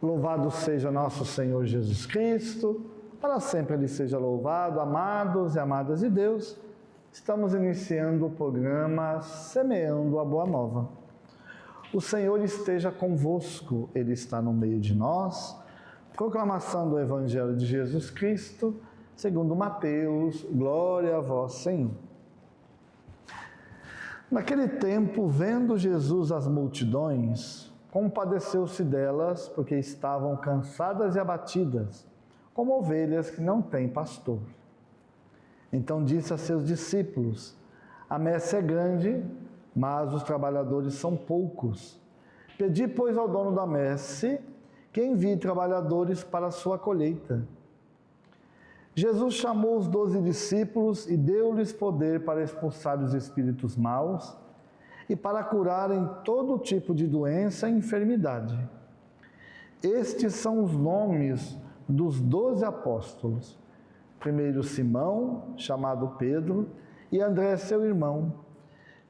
Louvado seja nosso Senhor Jesus Cristo, para sempre Ele seja louvado. Amados e amadas de Deus, estamos iniciando o programa Semeando a Boa Nova. O Senhor esteja convosco, Ele está no meio de nós. Proclamação do Evangelho de Jesus Cristo, segundo Mateus. Glória a vós, Senhor. Naquele tempo, vendo Jesus as multidões, compadeceu-se delas, porque estavam cansadas e abatidas, como ovelhas que não têm pastor. Então disse a seus discípulos: a messe é grande, mas os trabalhadores são poucos. Pedi, pois, ao dono da messe que envie trabalhadores para a sua colheita. Jesus chamou os 12 discípulos e deu-lhes poder para expulsar os espíritos maus e para curarem todo tipo de doença e enfermidade. Estes são os nomes dos 12 apóstolos. Primeiro Simão, chamado Pedro, e André, seu irmão,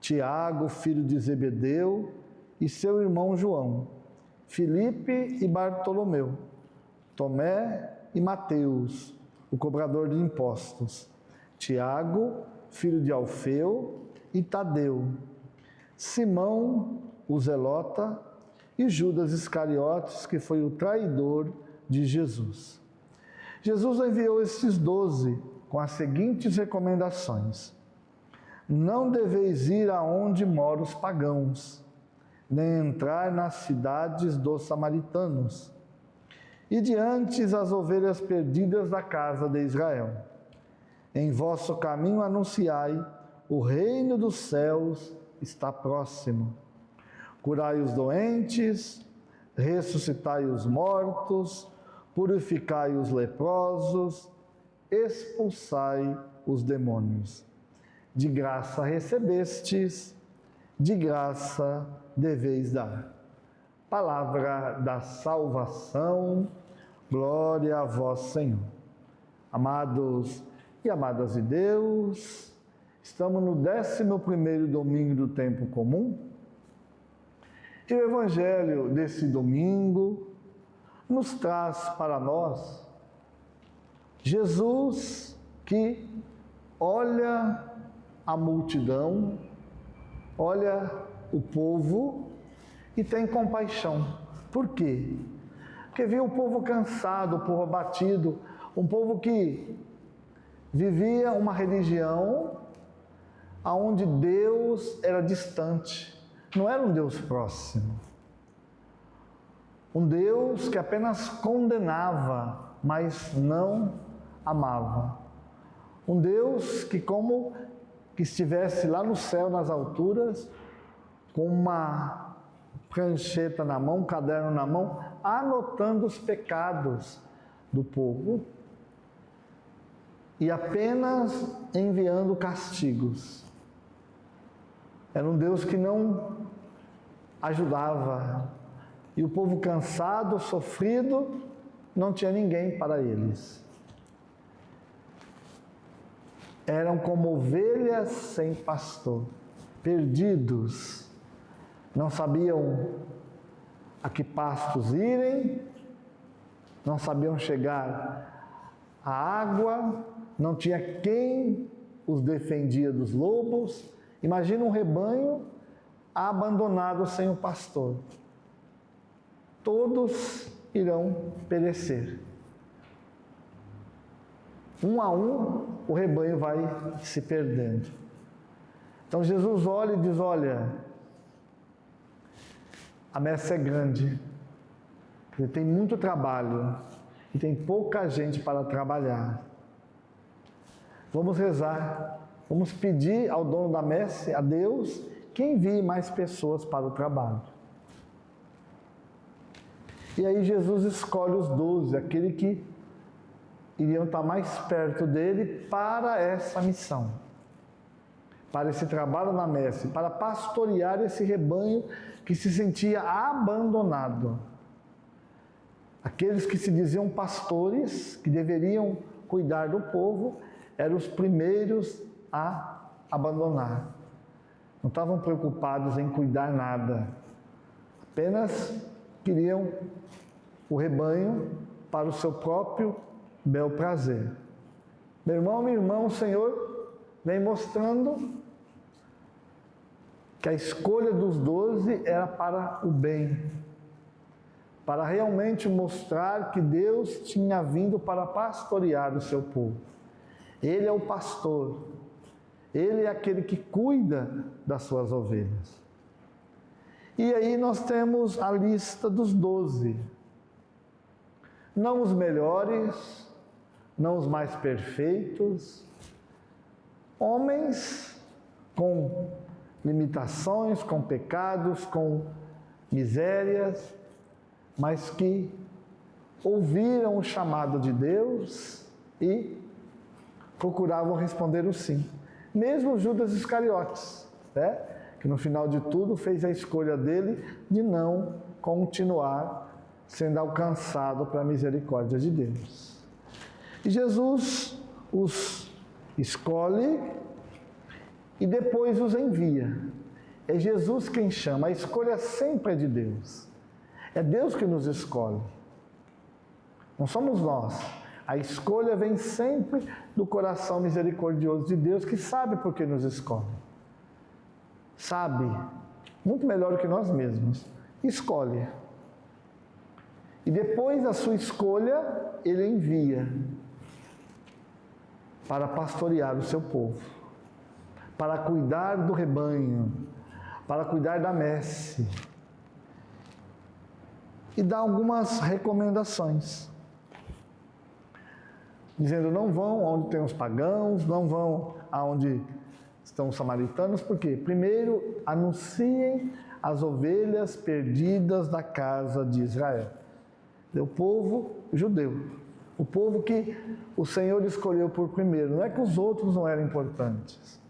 Tiago, filho de Zebedeu, e seu irmão João, Filipe e Bartolomeu, Tomé e Mateus, o cobrador de impostos, Tiago, filho de Alfeu, e Tadeu, Simão, o Zelota, e Judas Iscariotes, que foi o traidor de Jesus. Jesus enviou estes 12 com as seguintes recomendações: não deveis ir aonde moram os pagãos, nem entrar nas cidades dos samaritanos, e diante as ovelhas perdidas da casa de Israel. Em vosso caminho anunciai: o reino dos céus está próximo. Curai os doentes, ressuscitai os mortos, purificai os leprosos, expulsai os demônios. De graça recebestes, de graça deveis dar. Palavra da salvação. Glória a vós, Senhor. Amados e amadas de Deus, estamos no 11º domingo do tempo comum. E o Evangelho desse domingo nos traz para nós Jesus que olha a multidão, olha o povo e tem compaixão. Por quê? Porque viu o povo cansado, o povo abatido, um povo que vivia uma religião onde Deus era distante, não era um Deus próximo. Um Deus que apenas condenava, mas não amava. Um Deus que, como que estivesse lá no céu, nas alturas, com uma prancheta na mão, um caderno na mão, anotando os pecados do povo e apenas enviando castigos. Era um Deus que não ajudava. E o povo cansado, sofrido, não tinha ninguém para eles. Eram como ovelhas sem pastor, perdidos, não sabiam a que pastos irem, não sabiam chegar à água, não tinha quem os defendia dos lobos. Imagina um rebanho abandonado sem o pastor. Todos irão perecer. Um a um, o rebanho vai se perdendo. Então Jesus olha e diz: olha, a messe é grande, tem muito trabalho e tem pouca gente para trabalhar. Vamos rezar, vamos pedir ao dono da messe, a Deus, que envie mais pessoas para o trabalho. E aí Jesus escolhe os 12, aquele que iriam estar mais perto dele para essa missão, para esse trabalho na messe, para pastorear esse rebanho que se sentia abandonado. Aqueles que se diziam pastores, que deveriam cuidar do povo, eram os primeiros a abandonar. Não estavam preocupados em cuidar nada, apenas queriam o rebanho para o seu próprio bel prazer. Meu irmão, minha irmã, o Senhor vem mostrando que a escolha dos 12 era para o bem, para realmente mostrar que Deus tinha vindo para pastorear o seu povo. Ele é o pastor, ele é aquele que cuida das suas ovelhas. E aí nós temos a lista dos 12. Não os melhores, não os mais perfeitos, homens com limitações, com pecados, com misérias, mas que ouviram o chamado de Deus e procuravam responder o sim. Mesmo Judas Iscariotes, né? Que no final de tudo fez a escolha dele de não continuar sendo alcançado pela misericórdia de Deus. E Jesus os escolhe e depois os envia. É Jesus quem chama, a escolha sempre é de Deus. É Deus que nos escolhe. Não somos nós. A escolha vem sempre do coração misericordioso de Deus, que sabe por que nos escolhe. Sabe, muito melhor do que nós mesmos. Escolhe. E depois da sua escolha, Ele envia para pastorear o seu povo, para cuidar do rebanho, para cuidar da messe. E dá algumas recomendações, dizendo: não vão onde tem os pagãos, não vão aonde estão os samaritanos, porque primeiro anunciem as ovelhas perdidas da casa de Israel. O povo judeu, o povo que o Senhor escolheu por primeiro. Não é que os outros não eram importantes,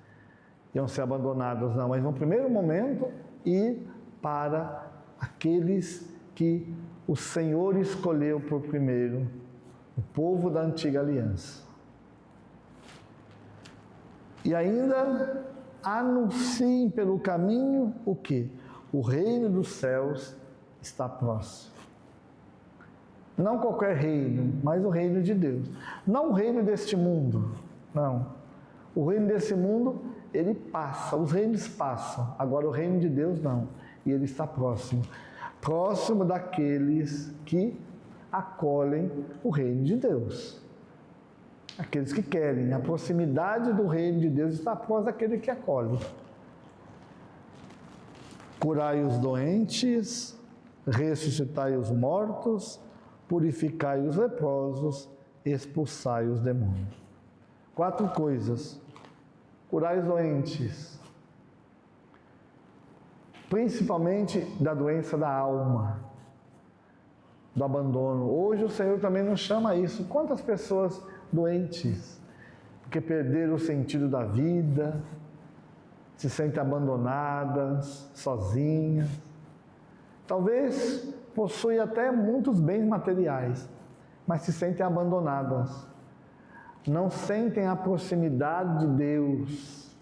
iam ser abandonados, não, mas no primeiro momento ir para aqueles que o Senhor escolheu por primeiro, o povo da antiga aliança. E ainda anunciem pelo caminho o quê? O reino dos céus está próximo. Não qualquer reino, mas o reino de Deus. Não o reino deste mundo, não. O reino desse mundo, ele passa, os reinos passam. Agora o reino de Deus não, e ele está próximo. Próximo daqueles que acolhem o reino de Deus. Aqueles que querem. A proximidade do reino de Deus está próximo daquele que acolhe. Curai os doentes, ressuscitai os mortos, purificai os leprosos, expulsai os demônios. 4 coisas. Curai os doentes, principalmente da doença da alma, do abandono. Hoje o Senhor também nos chama a isso. Quantas pessoas doentes, porque perderam o sentido da vida, se sentem abandonadas, sozinhas. Talvez possuem até muitos bens materiais, mas se sentem abandonadas. Não sentem a proximidade de Deus.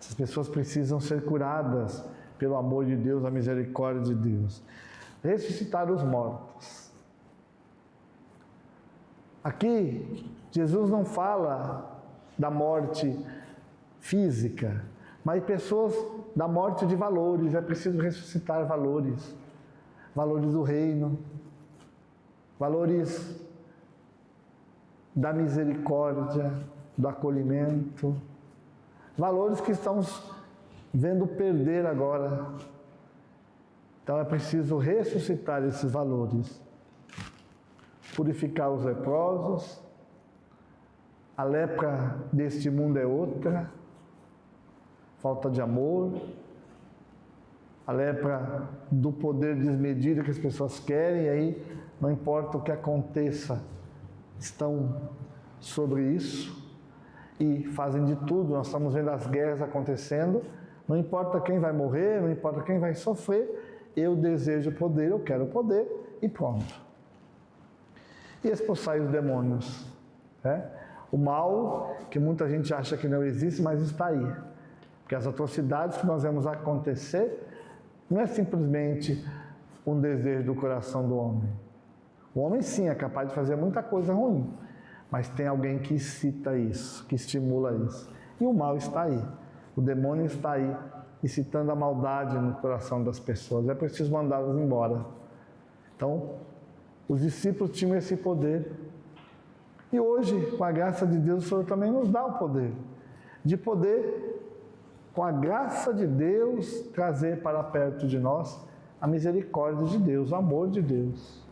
Essas pessoas precisam ser curadas pelo amor de Deus, a misericórdia de Deus. Ressuscitar os mortos. Aqui, Jesus não fala da morte física, mas pessoas da morte de valores. É preciso ressuscitar valores. Valores do reino, valores da misericórdia, do acolhimento, valores que estamos vendo perder agora. Então é preciso ressuscitar esses valores, purificar os leprosos. A lepra deste mundo é outra, falta de amor, a lepra do poder desmedido que as pessoas querem, e aí não importa o que aconteça, estão sobre isso e fazem de tudo. Nós estamos vendo as guerras acontecendo, não importa quem vai morrer, não importa quem vai sofrer, eu desejo poder, eu quero poder e pronto. E expulsar os demônios, né? O mal, que muita gente acha que não existe, mas está aí. Porque as atrocidades que nós vemos acontecer não é simplesmente um desejo do coração do homem, O homem sim é capaz de fazer muita coisa ruim, mas tem alguém que incita isso, que estimula isso. E o mal está aí. O demônio está aí, incitando a maldade no coração das pessoas. É preciso mandá-las embora. Então, os discípulos tinham esse poder. E hoje, com a graça de Deus, o Senhor também nos dá o poder. De poder, com a graça de Deus, trazer para perto de nós a misericórdia de Deus, o amor de Deus.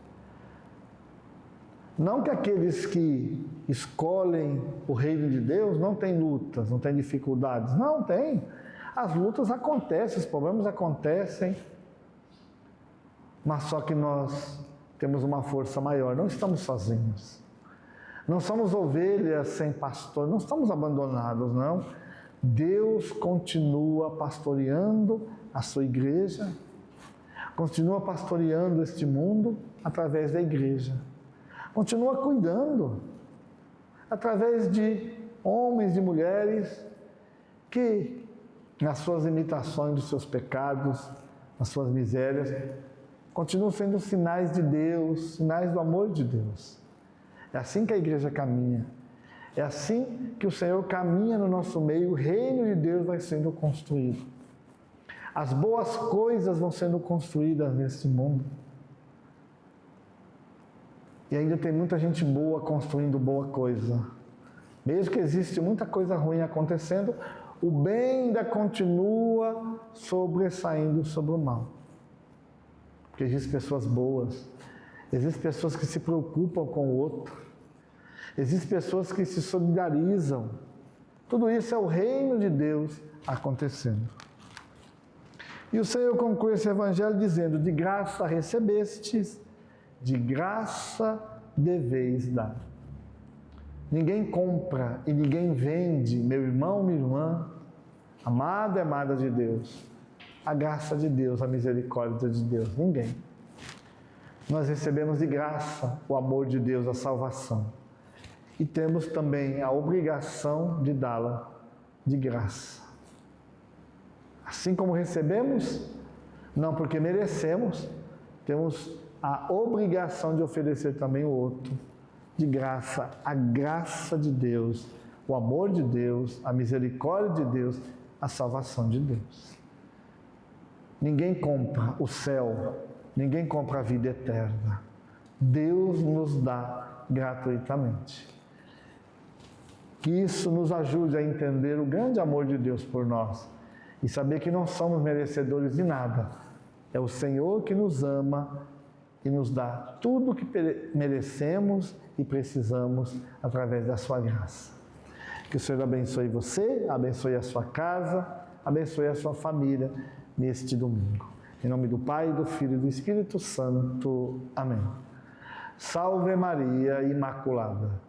Não que aqueles que escolhem o reino de Deus não têm lutas, não têm dificuldades. Não, tem. As lutas acontecem, os problemas acontecem, mas só que nós temos uma força maior, não estamos sozinhos. Não somos ovelhas sem pastor, não estamos abandonados, não. Deus continua pastoreando a sua igreja, continua pastoreando este mundo através da igreja. Continua cuidando através de homens e mulheres que, nas suas imitações dos seus pecados, nas suas misérias, continuam sendo sinais de Deus, sinais do amor de Deus. É assim que a igreja caminha. É assim que o Senhor caminha no nosso meio, o reino de Deus vai sendo construído. As boas coisas vão sendo construídas nesse mundo. E ainda tem muita gente boa construindo boa coisa. Mesmo que existe muita coisa ruim acontecendo, o bem ainda continua sobressaindo sobre o mal. Porque existem pessoas boas, existem pessoas que se preocupam com o outro, existem pessoas que se solidarizam. Tudo isso é o reino de Deus acontecendo. E o Senhor conclui esse evangelho dizendo: de graça recebestes, de graça deveis dar. Ninguém compra e ninguém vende, meu irmão, minha irmã, amado e amada de Deus, a graça de Deus, a misericórdia de Deus. Ninguém. Nós recebemos de graça o amor de Deus, a salvação. E temos também a obrigação de dá-la de graça. Assim como recebemos, não porque merecemos, temos a obrigação de oferecer também o outro, de graça, a graça de Deus, o amor de Deus, a misericórdia de Deus, a salvação de Deus. Ninguém compra o céu, ninguém compra a vida eterna. Deus nos dá gratuitamente. Que isso nos ajude a entender o grande amor de Deus por nós e saber que não somos merecedores de nada. É o Senhor que nos ama e nos dá tudo o que merecemos e precisamos através da sua graça. Que o Senhor abençoe você, abençoe a sua casa, abençoe a sua família neste domingo. Em nome do Pai, do Filho e do Espírito Santo. Amém. Salve Maria Imaculada.